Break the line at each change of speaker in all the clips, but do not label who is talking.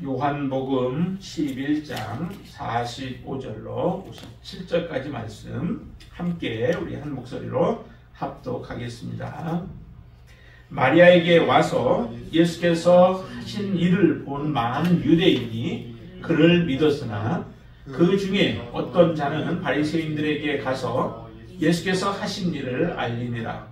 요한복음 11장 45절로 57절까지 말씀 함께 우리 한 목소리로 합독하겠습니다. 마리아에게 와서 예수께서 하신 일을 본 많은 유대인이 그를 믿었으나 그 중에 어떤 자는 바리새인들에게 가서 예수께서 하신 일을 알리니라.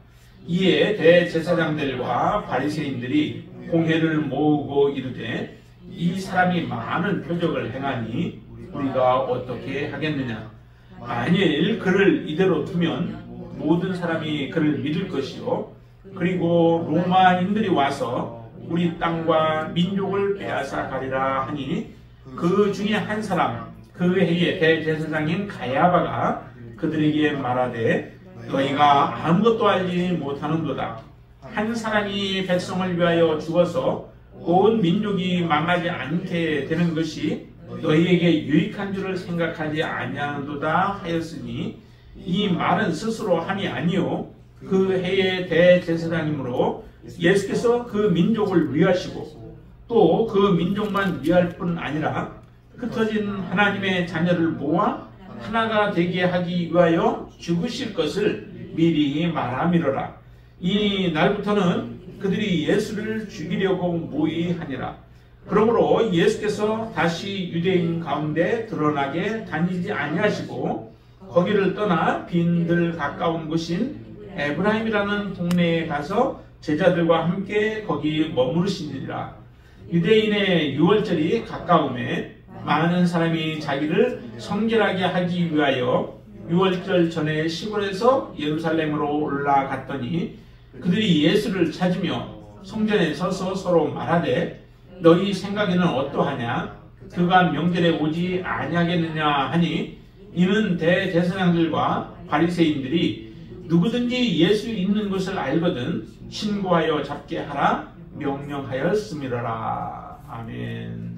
이에 대제사장들과 바리새인들이 공회를 모으고 이르되 이 사람이 많은 표적을 행하니 우리가 어떻게 하겠느냐. 만일 그를 이대로 두면 모든 사람이 그를 믿을 것이요 그리고 로마인들이 와서 우리 땅과 민족을 빼앗아 가리라 하니 그 중에 한 사람 그 해의 대제사장인 가야바가 그들에게 말하되 너희가 아무것도 알지 못하는도다. 한 사람이 백성을 위하여 죽어서 온 민족이 망하지 않게 되는 것이 너희에게 유익한 줄을 생각하지 아니하는도다 하였으니 이 말은 스스로 함이 아니요 그 해의 대제사장이므로 예수께서 그 민족을 위하시고 또 그 민족만 위할 뿐 아니라 흩어진 하나님의 자녀를 모아 하나가 되게 하기 위하여 죽으실 것을 미리 말함이로라. 이 날부터는 그들이 예수를 죽이려고 모의하니라. 그러므로 예수께서 다시 유대인 가운데 드러나게 다니지 아니하시고 거기를 떠나 빈들 가까운 곳인 에브라임이라는 동네에 가서 제자들과 함께 거기 머무르시니라. 유대인의 유월절이 가까움에 많은 사람이 자기를 성결하게 하기 위하여 유월절 전에 시골에서 예루살렘으로 올라갔더니 그들이 예수를 찾으며 성전에 서서 서로 말하되 너희 생각에는 어떠하냐? 그가 명절에 오지 아니하겠느냐 하니 이는 대제사장들과 바리새인들이 누구든지 예수 있는 것을 알거든 신고하여 잡게 하라 명령하였음이로라. 아멘.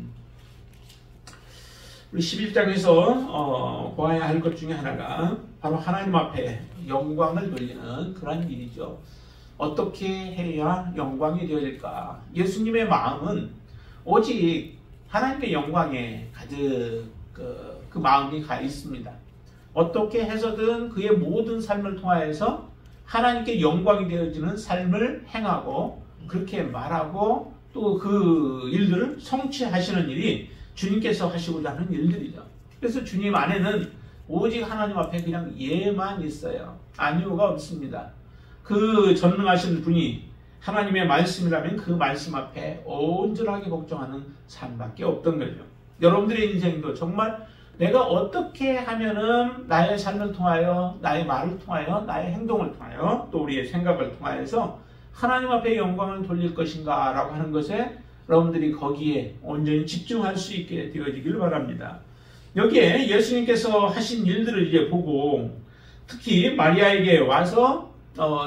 우리 11장에서 보아야 할 것 중에 하나가 바로 하나님 앞에 영광을 돌리는 그런 일이죠. 어떻게 해야 영광이 되어질까? 예수님의 마음은 오직 하나님의 영광에 가득 그 마음이 가 있습니다. 어떻게 해서든 그의 모든 삶을 통하여서 하나님께 영광이 되어지는 삶을 행하고 그렇게 말하고 또 그 일들을 성취하시는 일이 주님께서 하시고자 하는 일들이죠. 그래서 주님 안에는 오직 하나님 앞에 그냥 예만 있어요. 아니오가 없습니다. 그 전능하신 분이 하나님의 말씀이라면 그 말씀 앞에 온전하게 복종하는 삶밖에 없던 거죠. 여러분들의 인생도 정말 내가 어떻게 하면은 나의 삶을 통하여, 나의 말을 통하여, 나의 행동을 통하여, 또 우리의 생각을 통하여서 하나님 앞에 영광을 돌릴 것인가 라고 하는 것에 여러분들이 거기에 온전히 집중할 수 있게 되어지길 바랍니다. 여기에 예수님께서 하신 일들을 이제 보고 특히 마리아에게 와서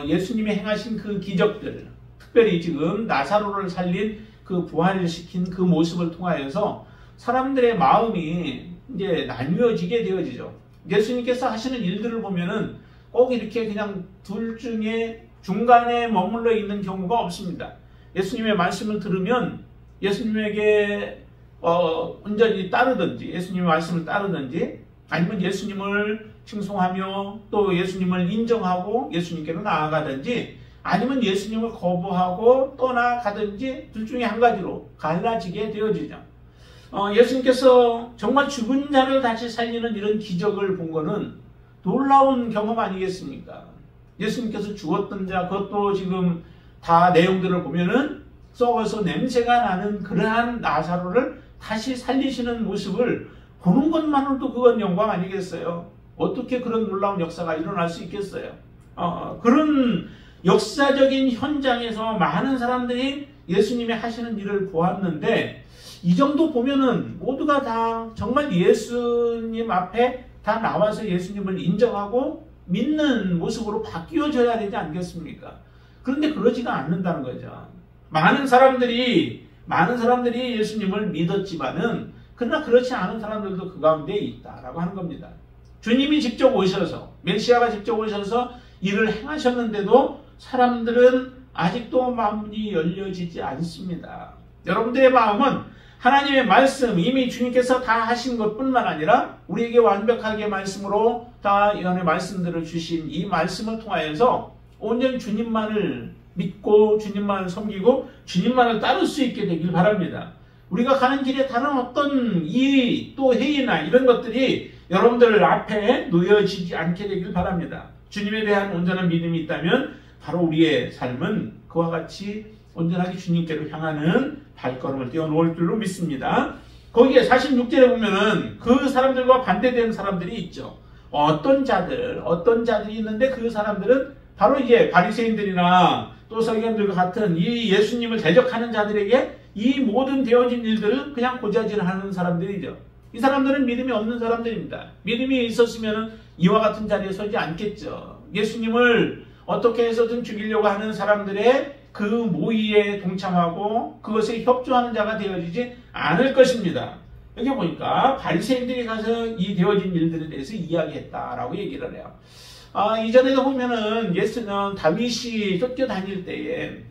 예수님이 행하신 그 기적들, 특별히 지금 나사로를 살린 그 부활을 시킨 그 모습을 통하여서 사람들의 마음이 이제 나뉘어지게 되어지죠. 예수님께서 하시는 일들을 보면은 꼭 이렇게 그냥 둘 중에 중간에 머물러 있는 경우가 없습니다. 예수님의 말씀을 들으면 예수님에게 온전히 따르든지 예수님의 말씀을 따르든지 아니면 예수님을 칭송하며 또 예수님을 인정하고 예수님께로 나아가든지 아니면 예수님을 거부하고 떠나가든지 둘 중에 한 가지로 갈라지게 되어지죠. 예수님께서 정말 죽은 자를 다시 살리는 이런 기적을 본 것은 놀라운 경험 아니겠습니까? 예수님께서 죽었던 자 그것도 지금 다 내용들을 보면은 썩어서 냄새가 나는 그러한 나사로를 다시 살리시는 모습을 보는 것만으로도 그건 영광 아니겠어요? 어떻게 그런 놀라운 역사가 일어날 수 있겠어요? 그런 역사적인 현장에서 많은 사람들이 예수님이 하시는 일을 보았는데 이 정도 보면은 모두가 다 정말 예수님 앞에 다 나와서 예수님을 인정하고 믿는 모습으로 바뀌어져야 되지 않겠습니까? 그런데 그러지가 않는다는 거죠. 많은 사람들이 예수님을 믿었지만은 그러나 그렇지 않은 사람들도 그 가운데 있다라고 하는 겁니다. 주님이 직접 오셔서 메시아가 직접 오셔서 일을 행하셨는데도 사람들은 아직도 마음이 열려지지 않습니다. 여러분들의 마음은 하나님의 말씀 이미 주님께서 다 하신 것뿐만 아니라 우리에게 완벽하게 말씀으로 다 이런 말씀들을 주신 이 말씀을 통하여서 온전히 주님만을 믿고 주님만을 섬기고 주님만을 따를 수 있게 되길 바랍니다. 우리가 가는 길에 다른 어떤 이 또 회의나 이런 것들이 여러분들 앞에 놓여지지 않게 되길 바랍니다. 주님에 대한 온전한 믿음이 있다면 바로 우리의 삶은 그와 같이 온전하게 주님께로 향하는 발걸음을 떼어놓을 줄로 믿습니다. 거기에 46절에 보면은 그 사람들과 반대되는 사람들이 있죠. 어떤 자들이 있는데 그 사람들은 바로 이제 바리새인들이나 또 서기관들과 같은 이 예수님을 대적하는 자들에게 이 모든 되어진 일들을 그냥 고자질하는 사람들이죠. 이 사람들은 믿음이 없는 사람들입니다. 믿음이 있었으면 이와 같은 자리에 서지 않겠죠. 예수님을 어떻게 해서든 죽이려고 하는 사람들의 그 모의에 동참하고 그것에 협조하는 자가 되어지지 않을 것입니다. 여기 보니까 바리새인들이 가서 이 되어진 일들에 대해서 이야기했다라고 얘기를 해요. 이전에도 보면은 예수는 다윗이 쫓겨다닐 때에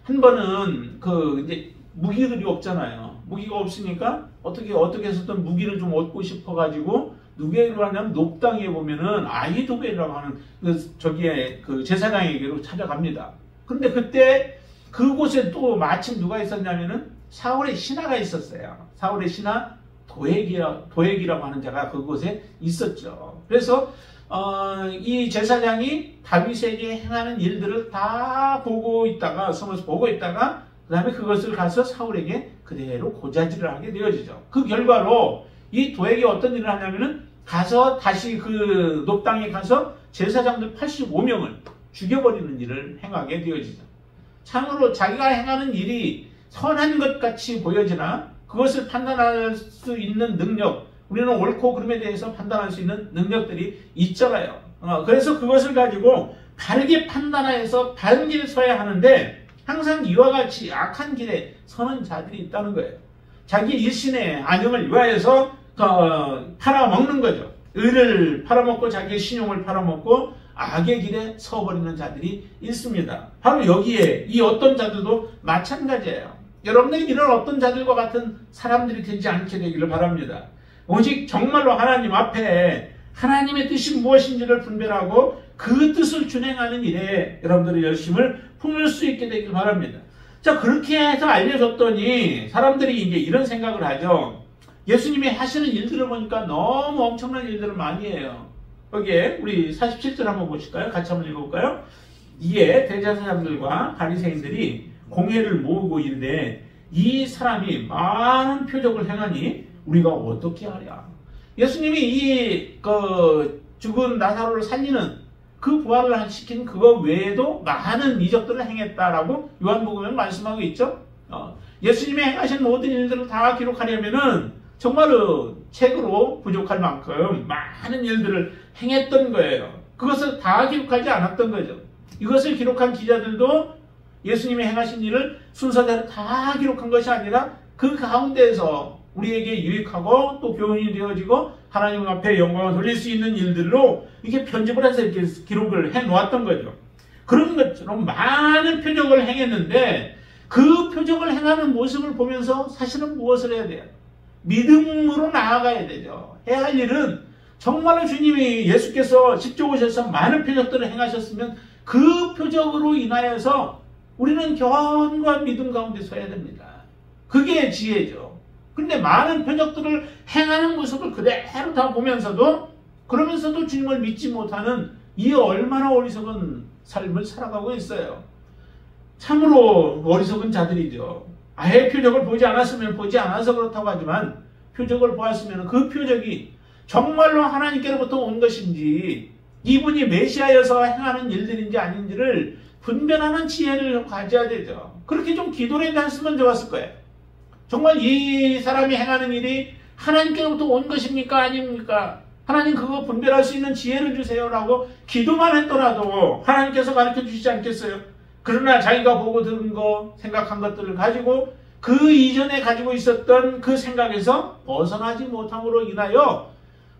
한 번은 이제 무기들이 없잖아요. 무기가 없으니까 어떻게 해서든 무기를 좀 얻고 싶어가지고 누구에게로 하냐면 녹당에 보면은 아히도벨이라고 하는 그 제사장에게로 찾아갑니다. 근데 그때 그곳에 또 마침 누가 있었냐면은 사울의 신하가 있었어요. 사울의 신하 도액이라고 하는 자가 그곳에 있었죠. 그래서 이 제사장이 다윗에게 행하는 일들을 다 숨어서 보고 있다가 그 다음에 그것을 가서 사울에게 그대로 고자질을 하게 되어지죠. 그 결과로 이 도액이 어떤 일을 하냐면은 가서 다시 그 높당에 가서 제사장들 85명을 죽여버리는 일을 행하게 되어지죠. 참으로 자기가 행하는 일이 선한 것 같이 보여지나 그것을 판단할 수 있는 능력, 우리는 옳고 그름에 대해서 판단할 수 있는 능력들이 있잖아요. 그래서 그것을 가지고 바르게 판단해서 바른 길에 서야 하는데 항상 이와 같이 악한 길에 서는 자들이 있다는 거예요. 자기 일신의 안영을 위하여서 팔아먹는 거죠. 의를 팔아먹고 자기의 신용을 팔아먹고 악의 길에 서버리는 자들이 있습니다. 바로 여기에 이 어떤 자들도 마찬가지예요. 여러분들이 이런 어떤 자들과 같은 사람들이 되지 않게 되기를 바랍니다. 오직 정말로 하나님 앞에 하나님의 뜻이 무엇인지를 분별하고 그 뜻을 준행하는 일에 여러분들의 열심을 품을 수 있게 되길 바랍니다. 자, 그렇게 해서 알려줬더니 사람들이 이제 이런 생각을 하죠. 예수님이 하시는 일들을 보니까 너무 엄청난 일들을 많이 해요. 여기에 우리 47절 한번 보실까요? 같이 한번 읽어볼까요? 이에 대제사장들과 바리새인들이 공회를 모으고 이르되 이 사람이 많은 표적을 행하니 우리가 어떻게 하랴? 예수님이 죽은 나사로를 살리는 그 부활을 시킨 그거 외에도 많은 이적들을 행했다라고 요한복음에 말씀하고 있죠. 예수님이 행하신 모든 일들을 다 기록하려면은 정말로 책으로 부족할 만큼 많은 일들을 행했던 거예요. 그것을 다 기록하지 않았던 거죠. 이것을 기록한 기자들도 예수님이 행하신 일을 순서대로 다 기록한 것이 아니라 그 가운데에서 우리에게 유익하고 또 교훈이 되어지고 하나님 앞에 영광을 돌릴 수 있는 일들로 이렇게 편집을 해서 이렇게 기록을 해 놓았던 거죠. 그런 것처럼 많은 표적을 행했는데 그 표적을 행하는 모습을 보면서 사실은 무엇을 해야 돼요? 믿음으로 나아가야 되죠. 해야 할 일은 정말로 주님이 예수께서 직접 오셔서 많은 표적들을 행하셨으면 그 표적으로 인하여서 우리는 경험과 믿음 가운데 서야 됩니다. 그게 지혜죠. 근데 많은 표적들을 행하는 모습을 그대로 다 보면서도 그러면서도 주님을 믿지 못하는 이 얼마나 어리석은 삶을 살아가고 있어요. 참으로 어리석은 자들이죠. 아예 표적을 보지 않았으면 보지 않아서 그렇다고 하지만 표적을 보았으면 그 표적이 정말로 하나님께로부터 온 것인지 이분이 메시아여서 행하는 일들인지 아닌지를 분별하는 지혜를 가져야 되죠. 그렇게 좀 기도를 했으면 좋았을 거예요. 정말 이 사람이 행하는 일이 하나님께로부터 온 것입니까? 아닙니까? 하나님 그거 분별할 수 있는 지혜를 주세요라고 기도만 했더라도 하나님께서 가르쳐 주시지 않겠어요? 그러나 자기가 보고 들은 거, 생각한 것들을 가지고 그 이전에 가지고 있었던 그 생각에서 벗어나지 못함으로 인하여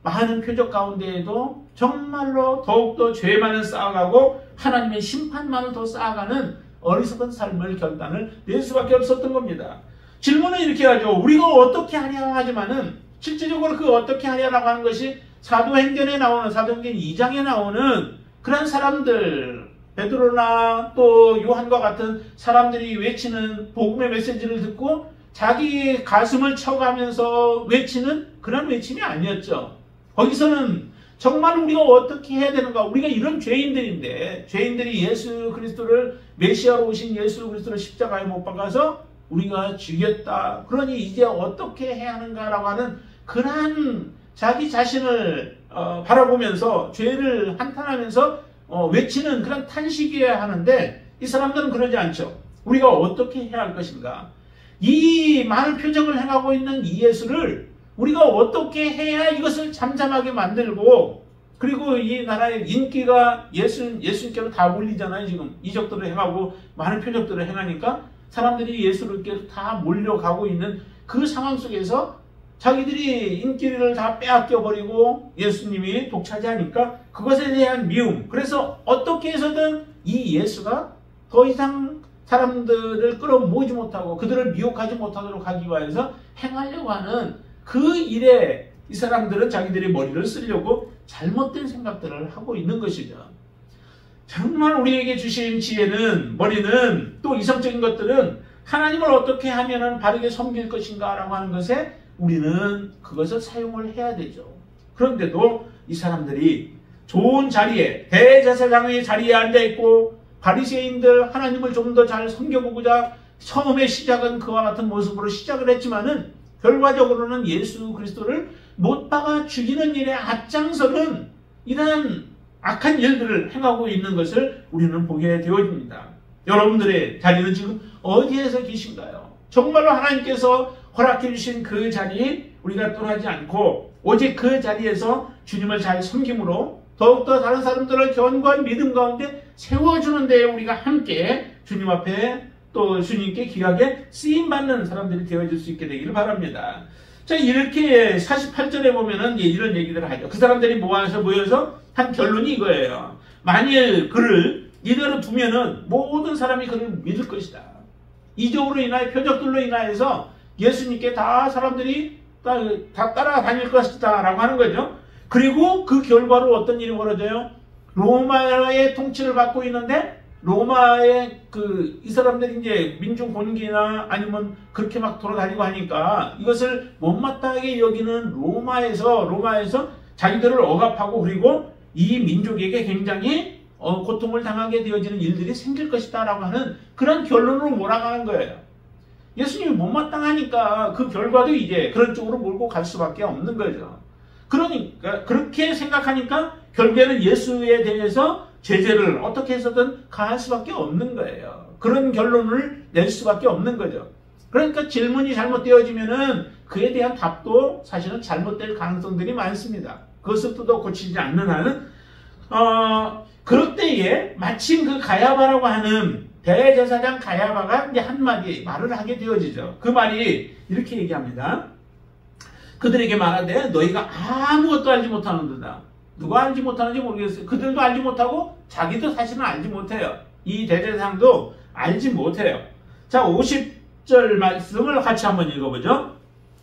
많은 표적 가운데에도 정말로 더욱더 죄만을 쌓아가고 하나님의 심판만을 더 쌓아가는 어리석은 삶을 결단을 낼 수밖에 없었던 겁니다. 질문은 이렇게 하죠. 우리가 어떻게 하랴 하지만은 실질적으로 그 어떻게 하랴라고 하는 것이 사도행전에 나오는 사도행전 2장에 나오는 그런 사람들 베드로나 또 요한과 같은 사람들이 외치는 복음의 메시지를 듣고 자기 가슴을 쳐가면서 외치는 그런 외침이 아니었죠. 거기서는 정말 우리가 어떻게 해야 되는가? 우리가 이런 죄인들인데 죄인들이 예수 그리스도를 메시아로 오신 예수 그리스도를 십자가에 못 박아서 우리가 죽였다. 그러니 이제 어떻게 해야 하는가라고 하는 그러한 자기 자신을 바라보면서 죄를 한탄하면서 외치는 그런 탄식이어야 하는데 이 사람들은 그러지 않죠. 우리가 어떻게 해야 할 것인가? 이 많은 표적을 행하고 있는 이 예수를 우리가 어떻게 해야 이것을 잠잠하게 만들고 그리고 이 나라의 인기가 예수님께로 다 몰리잖아요. 지금 이적들을 행하고 많은 표적들을 행하니까 사람들이 예수님께로 다 몰려가고 있는 그 상황 속에서 자기들이 인기를 다 빼앗겨버리고 예수님이 독차지하니까 그것에 대한 미움. 그래서 어떻게 해서든 이 예수가 더 이상 사람들을 끌어모으지 못하고 그들을 미혹하지 못하도록 하기 위해서 행하려고 하는 그 일에 이 사람들은 자기들의 머리를 쓰려고 잘못된 생각들을 하고 있는 것이죠. 정말 우리에게 주신 지혜는, 머리는, 또 이성적인 것들은 하나님을 어떻게 하면 바르게 섬길 것인가 라고 하는 것에 우리는 그것을 사용을 해야 되죠. 그런데도 이 사람들이 좋은 자리에, 대제사장의 자리에 앉아있고 바리새인들 하나님을 좀 더 잘 섬겨보고자 처음에 시작은 그와 같은 모습으로 시작을 했지만은 결과적으로는 예수 그리스도를 못 박아 죽이는 일에 앞장서는 이러한 악한 일들을 행하고 있는 것을 우리는 보게 되어집니다. 여러분들의 자리는 지금 어디에서 계신가요? 정말로 하나님께서 허락해 주신 그 자리에 우리가 떠나지 않고 오직 그 자리에서 주님을 잘 섬김으로 더욱더 다른 사람들을 견고한 믿음 가운데 세워주는 데에 우리가 함께 주님 앞에 또 주님께 귀하게 쓰임받는 사람들이 되어질 수 있게 되기를 바랍니다. 자, 이렇게 48절에 보면은 이런 얘기들을 하죠. 그 사람들이 모여서 한 결론이 이거예요. 만일 그를 이대로 두면은 모든 사람이 그를 믿을 것이다. 이적으로 인하여 표적들로 인하여서 예수님께 다 사람들이 다 따라다닐 것이다 라고 하는 거죠. 그리고 그 결과로 어떤 일이 벌어져요? 로마의 통치를 받고 있는데 로마의 이 사람들이 이제 민중 본기나 아니면 그렇게 막 돌아다니고 하니까 이것을 못마땅하게 여기는 로마에서 자기들을 억압하고 그리고 이 민족에게 굉장히 고통을 당하게 되어지는 일들이 생길 것이다 라고 하는 그런 결론으로 몰아가는 거예요. 예수님이 못마땅하니까 그 결과도 이제 그런 쪽으로 몰고 갈 수밖에 없는 거죠. 그러니까 그렇게 생각하니까 결국에는 예수에 대해서 제재를 어떻게 해서든 가할 수밖에 없는 거예요. 그런 결론을 낼 수밖에 없는 거죠. 그러니까 질문이 잘못되어지면은 그에 대한 답도 사실은 잘못될 가능성들이 많습니다. 그것을 뜯어 고치지 않는 한은 그럴 때에 마침 그 가야바라고 하는 대제사장 가야바가 이제 한마디 말을 하게 되어지죠. 그 말이 이렇게 얘기합니다. 그들에게 말하되 너희가 아무것도 알지 못하는도다. 누가 알지 못하는지 모르겠어요. 그들도 알지 못하고 자기도 사실은 알지 못해요. 이 대제사장도 알지 못해요. 자, 50절 말씀을 같이 한번 읽어보죠.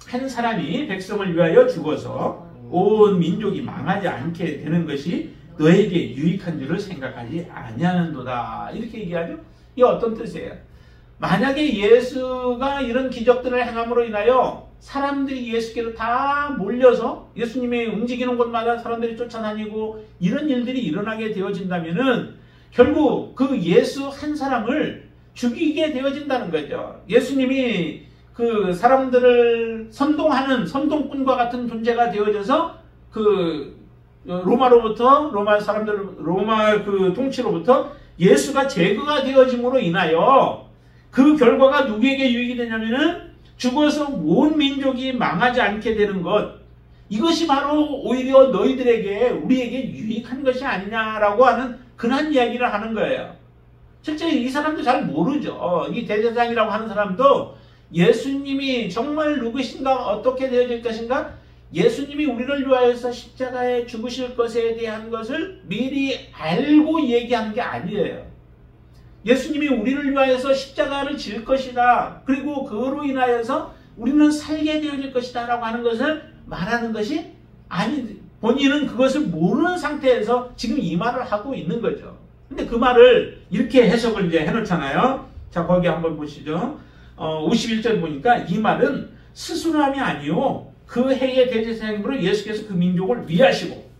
한 사람이 백성을 위하여 죽어서 온 민족이 망하지 않게 되는 것이 너에게 유익한 줄을 생각하지 아니하는도다. 이렇게 얘기하죠. 이게 어떤 뜻이에요? 만약에 예수가 이런 기적들을 행함으로 인하여 사람들이 예수께로 다 몰려서 예수님이 움직이는 곳마다 사람들이 쫓아다니고 이런 일들이 일어나게 되어진다면은 결국 그 예수 한 사람을 죽이게 되어진다는 거죠. 예수님이 그 사람들을 선동하는 선동꾼과 같은 존재가 되어져서 로마 그 통치로부터 예수가 제거가 되어짐으로 인하여 그 결과가 누구에게 유익이 되냐면은 죽어서 온 민족이 망하지 않게 되는 것, 이것이 바로 오히려 너희들에게 우리에게 유익한 것이 아니냐라고 하는 그런 이야기를 하는 거예요. 실제 이 사람도 잘 모르죠. 이 대제사장이라고 하는 사람도 예수님이 정말 누구신가, 어떻게 되어질 것인가, 예수님이 우리를 위하여서 십자가에 죽으실 것에 대한 것을 미리 알고 얘기한 게 아니에요. 예수님이 우리를 위하여서 십자가를 질 것이다. 그리고 그로 인하여서 우리는 살게 되어질 것이다 라고 하는 것을 말하는 것이 아니, 본인은 그것을 모르는 상태에서 지금 이 말을 하고 있는 거죠. 근데 그 말을 이렇게 해석을 이제 해놓잖아요. 자, 거기 한번 보시죠. 51절 보니까 이 말은 스스로함이 아니요 그 해의 대제사장으로 예수께서 그 민족을 위하시고,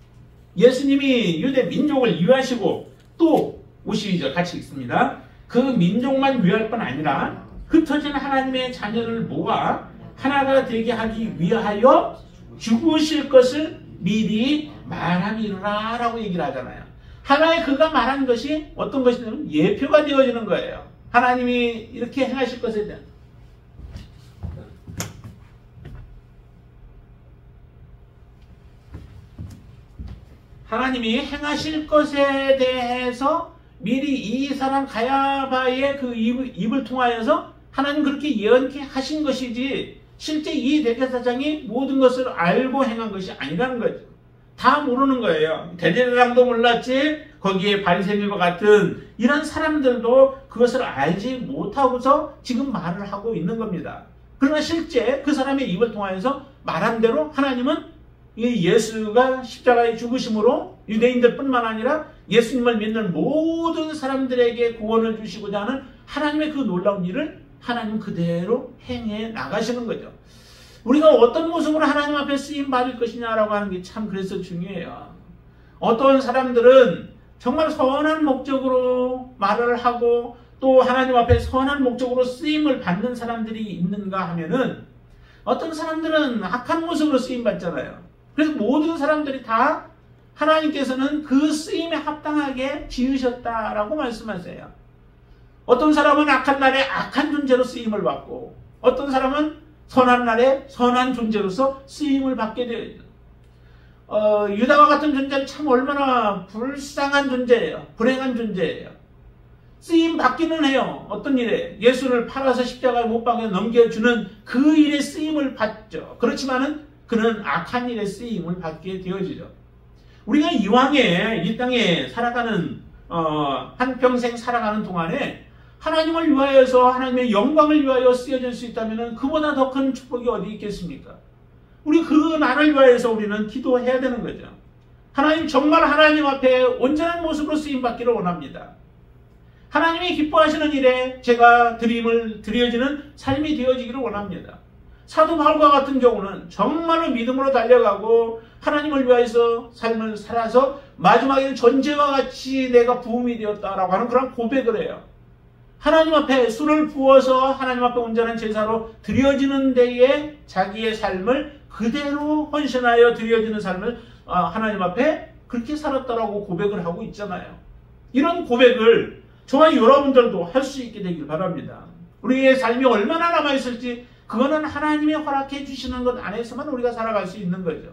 예수님이 유대 민족을 위하시고, 또 52절 같이 읽습니다. 그 민족만 위할 뿐 아니라 흩어진 하나님의 자녀를 모아 하나가 되게 하기 위하여 죽으실 것을 미리 말함이라 라고 얘기를 하잖아요. 하나의 그가 말한 것이 어떤 것이냐면 예표가 되어지는 거예요. 하나님이 이렇게 행하실 것에 대한. 하나님이 행하실 것에 대해서 미리 이 사람 가야바의 그 입을 통하여서 하나님 그렇게 예언케 하신 것이지, 실제 이 대제사장이 모든 것을 알고 행한 것이 아니라는 거죠. 다 모르는 거예요. 대제사장도 몰랐지, 거기에 바리새인과 같은 이런 사람들도 그것을 알지 못하고서 지금 말을 하고 있는 겁니다. 그러나 실제 그 사람의 입을 통하여서 말한 대로 하나님은 이 예수가 십자가에 죽으심으로 유대인들 뿐만 아니라 예수님을 믿는 모든 사람들에게 구원을 주시고자 하는 하나님의 그 놀라운 일을 하나님 그대로 행해 나가시는 거죠. 우리가 어떤 모습으로 하나님 앞에 쓰임 받을 것이냐라고 하는 게 참 그래서 중요해요. 어떤 사람들은 정말 선한 목적으로 말을 하고 또 하나님 앞에 선한 목적으로 쓰임을 받는 사람들이 있는가 하면은, 어떤 사람들은 악한 모습으로 쓰임 받잖아요. 그래서 모든 사람들이 다 하나님께서는 그 쓰임에 합당하게 지으셨다라고 말씀하세요. 어떤 사람은 악한 날에 악한 존재로 쓰임을 받고, 어떤 사람은 선한 날에 선한 존재로서 쓰임을 받게 되어 있죠. 유다와 같은 존재는 참 얼마나 불쌍한 존재예요. 불행한 존재예요. 쓰임 받기는 해요. 어떤 일에? 예수를 팔아서 십자가에 못 박아 넘겨주는 그 일에 쓰임을 받죠. 그렇지만은 그는 악한 일에 쓰임을 받게 되어지죠. 우리가 이왕에 이 땅에 살아가는 한평생 살아가는 동안에 하나님을 위하여서 하나님의 영광을 위하여 쓰여질 수 있다면 그보다 더 큰 축복이 어디 있겠습니까? 우리 그 나를 위하여서 우리는 기도해야 되는 거죠. 하나님, 정말 하나님 앞에 온전한 모습으로 쓰임받기를 원합니다. 하나님이 기뻐하시는 일에 제가 드려지는 삶이 되어지기를 원합니다. 사도 바울과 같은 경우는 정말로 믿음으로 달려가고 하나님을 위하여서 삶을 살아서 마지막에는 전제와 같이 내가 부음이 되었다라고 하는 그런 고백을 해요. 하나님 앞에 술을 부어서 하나님 앞에 온전한 제사로 드려지는 데에 자기의 삶을 그대로 헌신하여 드려지는 삶을 하나님 앞에 그렇게 살았다라고 고백을 하고 있잖아요. 이런 고백을 저와 여러분들도 할 수 있게 되길 바랍니다. 우리의 삶이 얼마나 남아있을지 그거는 하나님이 허락해 주시는 것 안에서만 우리가 살아갈 수 있는 거죠.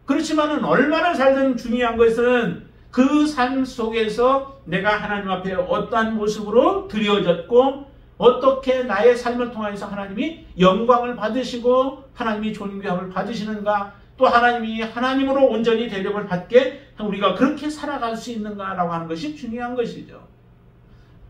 그렇지만은 얼마나 살든 중요한 것은 그 삶 속에서 내가 하나님 앞에 어떠한 모습으로 드려졌고 어떻게 나의 삶을 통해서 하나님이 영광을 받으시고 하나님이 존귀함을 받으시는가, 또 하나님이 하나님으로 온전히 대접을 받게 우리가 그렇게 살아갈 수 있는가라고 하는 것이 중요한 것이죠.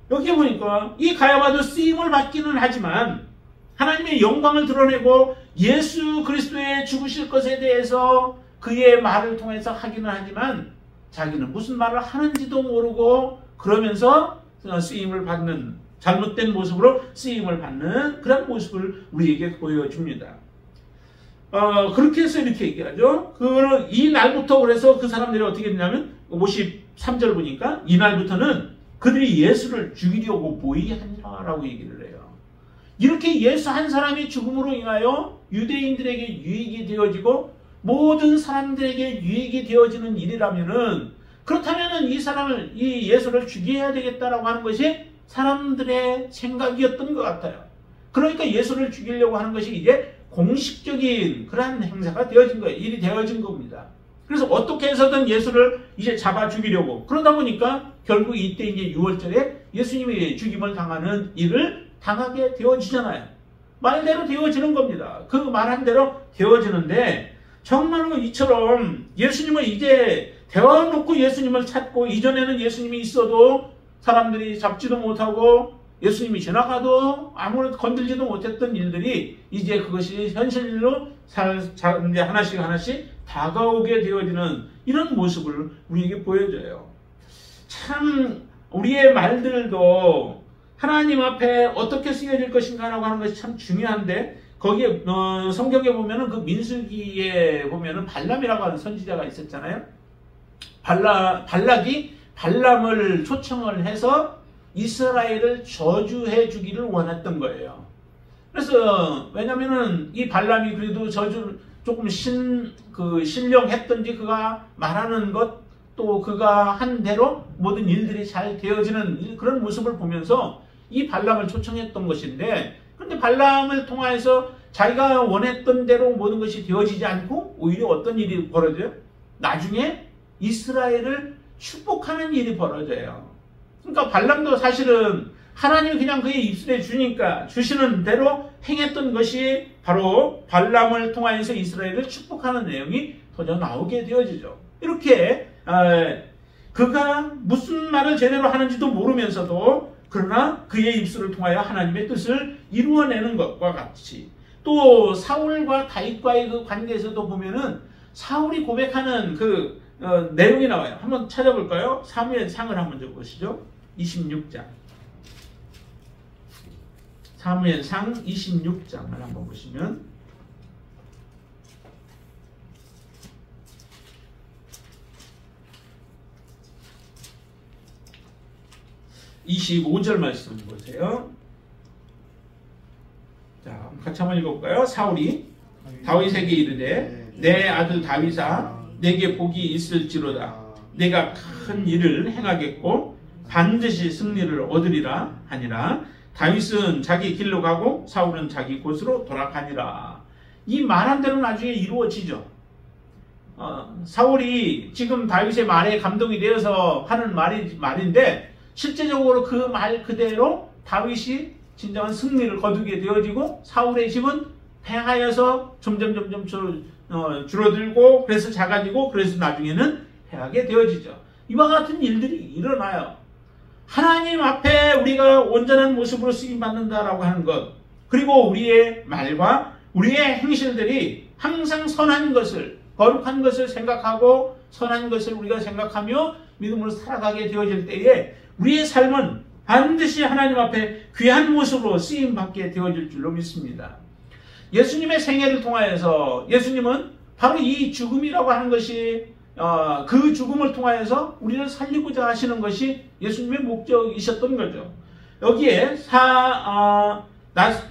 여기 보니까 이 가야바도 쓰임을 받기는 하지만 하나님의 영광을 드러내고 예수 그리스도의 죽으실 것에 대해서 그의 말을 통해서 하기는 하지만 자기는 무슨 말을 하는지도 모르고 그러면서 쓰임을 받는, 잘못된 모습으로 쓰임을 받는 그런 모습을 우리에게 보여줍니다. 그렇게 해서 이렇게 얘기하죠. 이 날부터 그래서 그 사람들이 어떻게 했냐면 53절 보니까 이 날부터는 그들이 예수를 죽이려고 모의하니라 라고 얘기를 해요. 이렇게 예수 한 사람이 죽음으로 인하여 유대인들에게 유익이 되어지고 모든 사람들에게 유익이 되어지는 일이라면은, 그렇다면은 이 예수를 죽여야 되겠다라고 하는 것이 사람들의 생각이었던 것 같아요. 그러니까 예수를 죽이려고 하는 것이 이제 공식적인 그러한 행사가 되어진 거예요. 일이 되어진 겁니다. 그래서 어떻게 해서든 예수를 이제 잡아 죽이려고, 그러다 보니까 결국 이때 이제 6월절에 예수님이 죽임을 당하는 일을 당하게 되어지잖아요. 말대로 되어지는 겁니다. 그 말한 대로 되어지는데, 정말로 이처럼 예수님을 이제 대화놓고 예수님을 찾고, 이전에는 예수님이 있어도 사람들이 잡지도 못하고 예수님이 지나가도 아무런 건들지도 못했던 일들이 이제 그것이 현실로 이제 하나씩 하나씩 다가오게 되어지는 이런 모습을 우리에게 보여줘요. 참 우리의 말들도 하나님 앞에 어떻게 쓰여질 것인가라고 하는 것이 참 중요한데, 거기에 성경에 보면은 그 민수기에 보면은 발람이라고 하는 선지자가 있었잖아요. 발락이 발람을 초청을 해서 이스라엘을 저주해 주기를 원했던 거예요. 그래서 왜냐면은 이 발람이 그래도 조금 신령했던지 그가 말하는 것 또 그가 한 대로 모든 일들이 잘 되어지는 그런 모습을 보면서 이 발람을 초청했던 것인데, 그런데 발람을 통해서 자기가 원했던 대로 모든 것이 되어지지 않고 오히려 어떤 일이 벌어져요? 나중에 이스라엘을 축복하는 일이 벌어져요. 그러니까 발람도 사실은 하나님이 그냥 그의 입술에 주시는 대로 행했던 것이 바로 발람을 통하여서 이스라엘을 축복하는 내용이 터져 나오게 되어지죠. 이렇게 그가 무슨 말을 제대로 하는지도 모르면서도 그러나 그의 입술을 통하여 하나님의 뜻을 이루어내는 것과 같이, 또 사울과 다윗과의 그 관계에서도 보면은 사울이 고백하는 그 내용이 나와요. 한번 찾아볼까요? 사무엘상을 한번 좀 보시죠. 26장. 사무엘상 26장을 한번 보시면 25절 말씀 보세요. 자, 같이 한번 읽어볼까요? 사울이 다윗에게 이르되 내 아들 다윗아 내게 복이 있을지로다. 내가 큰 일을 행하겠고 반드시 승리를 얻으리라 하니라. 다윗은 자기 길로 가고 사울은 자기 곳으로 돌아가니라. 이 말한 대로 나중에 이루어지죠. 사울이 지금 다윗의 말에 감동이 되어서 하는 말인데, 실제적으로 그 말 그대로 다윗이 진정한 승리를 거두게 되어지고 사울의 집은 패하여서 점점 줄어들고 그래서 작아지고 그래서 나중에는 패하게 되어지죠. 이와 같은 일들이 일어나요. 하나님 앞에 우리가 온전한 모습으로 쓰임받는다라고 하는 것, 그리고 우리의 말과 우리의 행실들이 항상 선한 것을, 거룩한 것을 생각하고 선한 것을 우리가 생각하며 믿음으로 살아가게 되어질 때에 우리의 삶은 반드시 하나님 앞에 귀한 모습으로 쓰임받게 되어질 줄로 믿습니다. 예수님의 생애를 통하여서 예수님은 바로 이 죽음이라고 하는 것이 그 죽음을 통하여서 우리를 살리고자 하시는 것이 예수님의 목적이셨던 거죠. 여기에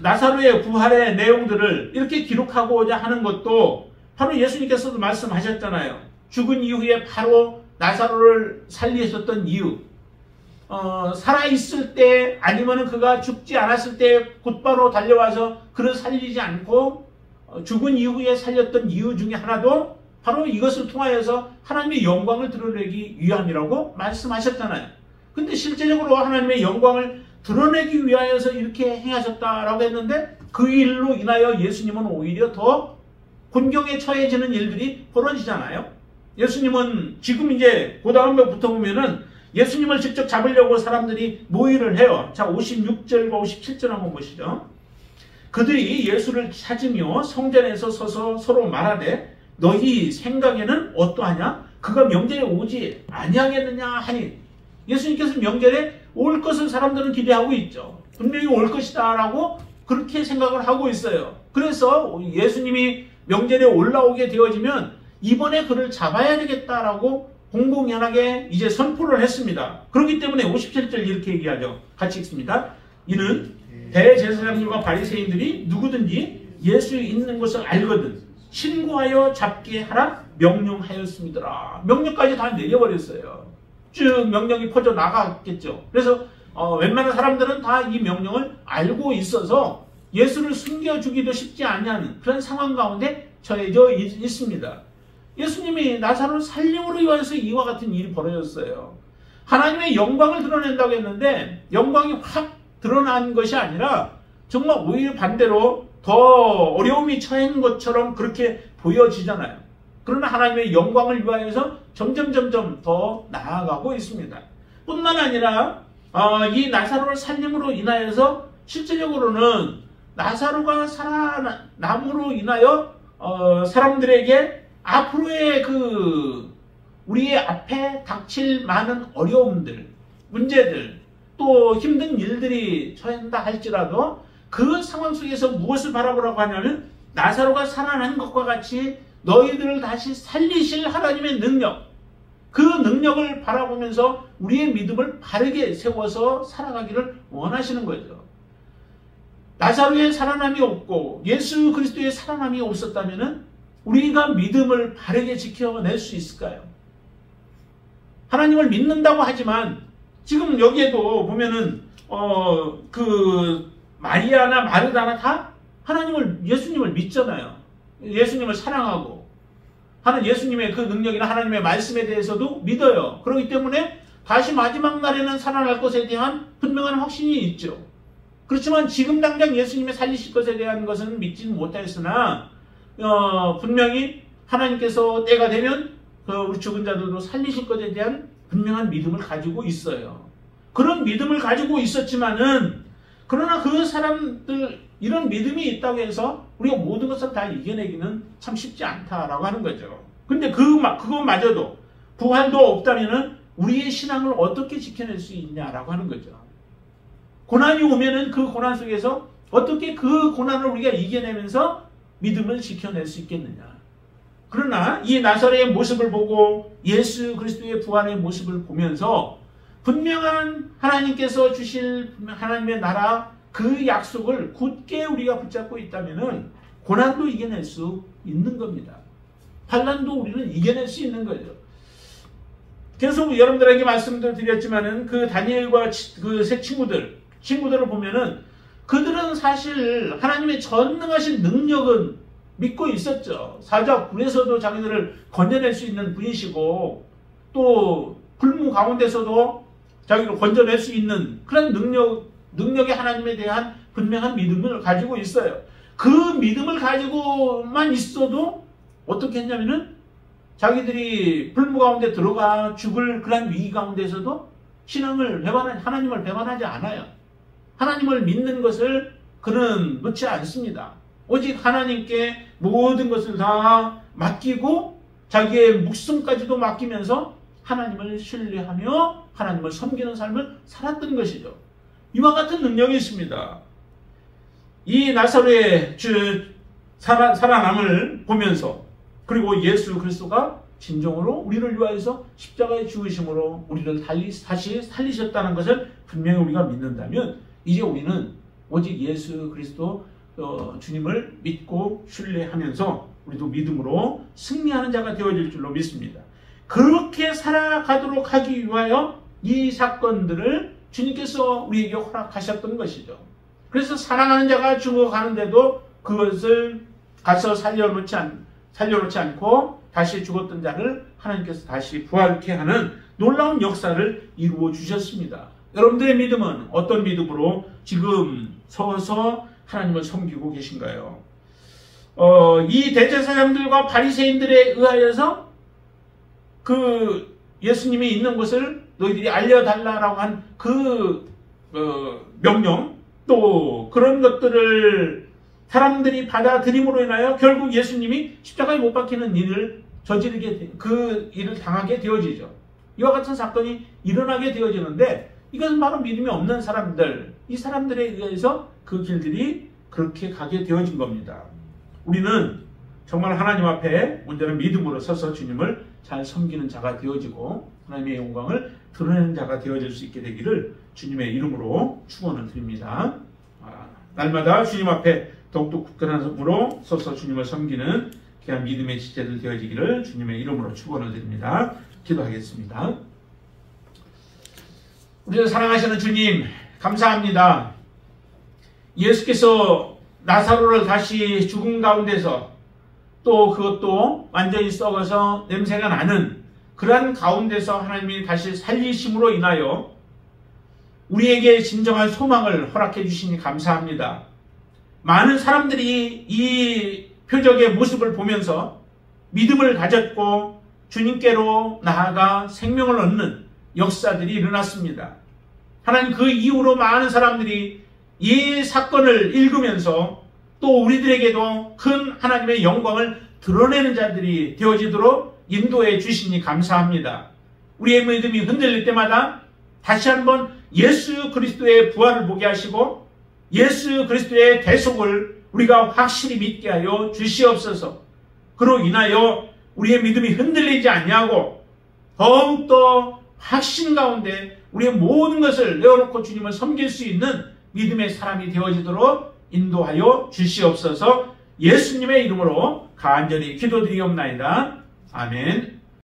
나사로의 부활의 내용들을 이렇게 기록하고자 하는 것도 바로 예수님께서도 말씀하셨잖아요. 죽은 이후에 바로 나사로를 살리셨던 이유, 살아있을 때 아니면 그가 죽지 않았을 때 곧바로 달려와서 그를 살리지 않고 죽은 이후에 살렸던 이유 중에 하나도 바로 이것을 통하여서 하나님의 영광을 드러내기 위함이라고 말씀하셨잖아요. 근데 실제적으로 하나님의 영광을 드러내기 위하여서 이렇게 행하셨다라고 했는데, 그 일로 인하여 예수님은 오히려 더 곤경에 처해지는 일들이 벌어지잖아요. 예수님은 지금 이제 그 다음부터 보면은 예수님을 직접 잡으려고 사람들이 모의를 해요. 자, 56절과 57절 한번 보시죠. 그들이 예수를 찾으며 성전에서 서서 서로 말하되 너희 생각에는 어떠하냐? 그가 명절에 오지 아니하겠느냐 하니, 예수님께서 명절에 올 것을 사람들은 기대하고 있죠. 분명히 올 것이다 라고 그렇게 생각을 하고 있어요. 그래서 예수님이 명절에 올라오게 되어지면 이번에 그를 잡아야 되겠다라고 공공연하게 이제 선포를 했습니다. 그렇기 때문에 57절 이렇게 얘기하죠. 같이 읽습니다. 이는 대제사장들과 바리새인들이 누구든지 예수 있는 것을 알거든 신고하여 잡게 하라 명령하였습니다. 명령까지 다 내려버렸어요. 쭉 명령이 퍼져 나갔겠죠. 그래서 웬만한 사람들은 다 이 명령을 알고 있어서 예수를 숨겨주기도 쉽지 않냐는 그런 상황 가운데 처해져 있습니다. 예수님이 나사로를 살림으로 위해서 이와 같은 일이 벌어졌어요. 하나님의 영광을 드러낸다고 했는데 영광이 확 드러난 것이 아니라 정말 오히려 반대로 더 어려움이 처한 것처럼 그렇게 보여지잖아요. 그러나 하나님의 영광을 위하여서 점점 더 나아가고 있습니다. 뿐만 아니라 이 나사로를 살림으로 인하여서 실제적으로는 나사로가 살아남으로 인하여 사람들에게 앞으로의 우리의 앞에 닥칠 많은 어려움들, 문제들, 또 힘든 일들이 처한다 할지라도 그 상황 속에서 무엇을 바라보라고 하냐면 나사로가 살아난 것과 같이 너희들을 다시 살리실 하나님의 능력, 그 능력을 바라보면서 우리의 믿음을 바르게 세워서 살아가기를 원하시는 거죠. 나사로의 살아남이 없고 예수 그리스도의 살아남이 없었다면 우리가 믿음을 바르게 지켜낼 수 있을까요? 하나님을 믿는다고 하지만 지금 여기에도 보면은 마리아나 마르다나 다 예수님을 믿잖아요. 예수님을 사랑하고 하는 예수님의 그 능력이나 하나님의 말씀에 대해서도 믿어요. 그렇기 때문에 다시 마지막 날에는 살아날 것에 대한 분명한 확신이 있죠. 그렇지만 지금 당장 예수님의 살리실 것에 대한 것은 믿지는 못하였으나 분명히 하나님께서 때가 되면 우리 죽은 자들도 살리실 것에 대한 분명한 믿음을 가지고 있어요. 그런 믿음을 가지고 있었지만은 그러나 그 사람들 이런 믿음이 있다고 해서 우리가 모든 것을 다 이겨내기는 참 쉽지 않다라고 하는 거죠. 근데 그것마저도 부활도 없다면은 우리의 신앙을 어떻게 지켜낼 수 있냐라고 하는 거죠. 고난이 오면은 그 고난 속에서 어떻게 그 고난을 우리가 이겨내면서 믿음을 지켜낼 수 있겠느냐. 그러나 이 나사로의 모습을 보고 예수 그리스도의 부활의 모습을 보면서 분명한 하나님께서 주실 하나님의 나라 그 약속을 굳게 우리가 붙잡고 있다면은 고난도 이겨낼 수 있는 겁니다. 환난도 우리는 이겨낼 수 있는 거죠. 계속 여러분들에게 말씀도 드렸지만은 그 다니엘과 그 세 친구들을 보면은 그들은 사실 하나님의 전능하신 능력은 믿고 있었죠. 사자 굴에서도 자기들을 건져낼 수 있는 분이시고 또 불무 가운데서도 자기를 건져낼 수 있는 그런 능력의 하나님에 대한 분명한 믿음을 가지고 있어요. 그 믿음을 가지고만 있어도 어떻게 했냐면은 자기들이 불무 가운데 들어가 죽을 그런 위기 가운데서도 하나님을 배반하지 않아요. 하나님을 믿는 것을 그는 놓지 않습니다. 오직 하나님께 모든 것을 다 맡기고 자기의 목숨까지도 맡기면서 하나님을 신뢰하며 하나님을 섬기는 삶을 살았던 것이죠. 이와 같은 능력이 있습니다. 이 나사로의 살아남을 보면서 그리고 예수 그리스도가 진정으로 우리를 위하여서 십자가에 죽으심으로 우리를 다시 살리셨다는 것을 분명히 우리가 믿는다면 이제 우리는 오직 예수 그리스도 주님을 믿고 신뢰하면서 우리도 믿음으로 승리하는 자가 되어질 줄로 믿습니다. 그렇게 살아가도록 하기 위하여 이 사건들을 주님께서 우리에게 허락하셨던 것이죠. 그래서 사랑하는 자가 죽어가는데도 그것을 가서 살려놓지 않고 다시 죽었던 자를 하나님께서 다시 부활케 하는 놀라운 역사를 이루어 주셨습니다. 여러분들의 믿음은 어떤 믿음으로 지금 서서 하나님을 섬기고 계신가요? 이 대제사장들과 바리새인들에 의하여서 그 예수님이 있는 곳을 너희들이 알려달라라고 한 그 명령 또 그런 것들을 사람들이 받아들임으로 인하여 결국 예수님이 십자가에 못 박히는 일을 그 일을 당하게 되어지죠. 이와 같은 사건이 일어나게 되어지는데 이것은 바로 믿음이 없는 사람들, 이 사람들에 의해서 그 길들이 그렇게 가게 되어진 겁니다. 우리는 정말 하나님 앞에 온전한 믿음으로 서서 주님을 잘 섬기는 자가 되어지고 하나님의 영광을 드러내는 자가 되어질 수 있게 되기를 주님의 이름으로 축원을 드립니다. 날마다 주님 앞에 더욱더 굳건한 손으로 서서 주님을 섬기는 귀한 믿음의 지체들 되어지기를 주님의 이름으로 축원을 드립니다. 기도하겠습니다. 우리를 사랑하시는 주님 감사합니다. 예수께서 나사로를 다시 죽음 가운데서 또 그것도 완전히 썩어서 냄새가 나는 그러한 가운데서 하나님이 다시 살리심으로 인하여 우리에게 진정한 소망을 허락해 주시니 감사합니다. 많은 사람들이 이 표적의 모습을 보면서 믿음을 가졌고 주님께로 나아가 생명을 얻는 역사들이 일어났습니다. 하나님 그 이후로 많은 사람들이 이 사건을 읽으면서 또 우리들에게도 큰 하나님의 영광을 드러내는 자들이 되어지도록 인도해 주시니 감사합니다. 우리의 믿음이 흔들릴 때마다 다시 한번 예수 그리스도의 부활을 보게 하시고 예수 그리스도의 대속을 우리가 확실히 믿게 하여 주시옵소서. 그로 인하여 우리의 믿음이 흔들리지 않냐고 더욱더 확신 가운데 우리의 모든 것을 내어놓고 주님을 섬길 수 있는 믿음의 사람이 되어지도록 인도하여 주시옵소서. 예수님의 이름으로 간절히 기도드리옵나이다. 아멘.